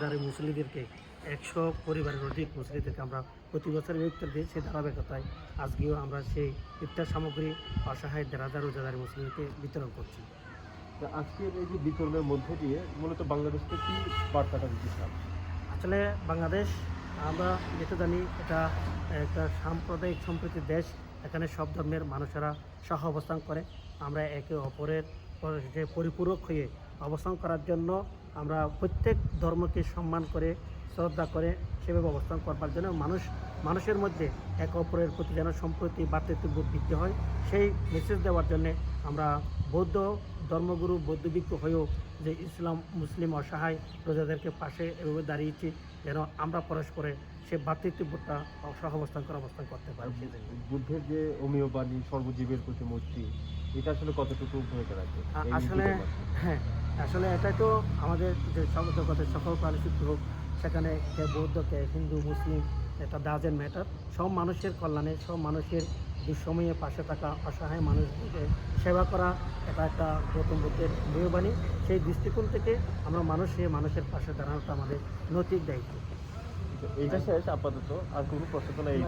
যারা মুসলিদেরকে 100 পরিবারের অধিক মুসলিদেরকে আমরা প্রতি বছরের ইফতার দিই, সেই ধারাবাহিকতায় আজকেও আমরা সেই ইফতার সামগ্রী অসহায় দেড় রোজাদার মুসলিমকে বিতরণ করছি। আজকের এই যে বিতরণের মধ্যে দিয়ে মূলত বাংলাদেশকে কি বার্তাটা দিতে চান? আসলে বাংলাদেশ, আমরা যেটা জানি, এটা একটা সাম্প্রদায়িক সম্প্রীতির দেশ। এখানে সব ধর্মের মানুষেরা সহ অবস্থান করে। আমরা একে অপরের যে পরিপূরক হয়ে অবস্থান করার জন্য আমরা প্রত্যেক ধর্মকে সম্মান করে, শ্রদ্ধা করে সেভাবে অবস্থান করবার জন্য মানুষের মধ্যে একে অপরের প্রতি যেন সম্প্রতি ভ্রাতৃত্ববোধ বৃদ্ধি হয়, সেই মেসেজ দেওয়ার জন্যে আমরা বৌদ্ধ ধর্মগুরু বৌদ্ধ ভিক্ষু হয়েও যে ইসলাম মুসলিম অসহায় রোজাদেরকে পাশে এভাবে দাঁড়িয়েছি যেন আমরা পরস্পরে সে ভ্রাতৃত্ববোধটা সহাবস্থান করে অবস্থান করতে পারি। বুদ্ধের যে অমীয় বাণী সর্বজীবের প্রতি মৈত্রী, এটা আসলে কতটুকু ভূমিকা রাখে? আসলে হ্যাঁ, আসলে এটাই তো আমাদের যে জগতের সকল প্রাণী হোক, সেখানে কে বৌদ্ধ, কে হিন্দু, মুসলিম, এটা ডাজেন্ট ম্যাটার। সব মানুষের কল্যাণে, সব মানুষের দুঃসময়ে পাশে থাকা, অসহায় মানুষকে সেবা করা, এটা একটা গৌতম বুদ্ধের মূল্যবাণী। সেই দৃষ্টিকোণ থেকে আমরা মানুষের পাশে দাঁড়ানোটা আমাদের নৈতিক দায়িত্ব। এইটা শেষ আপাতত, আর কোনো প্রশ্ন তো নেই।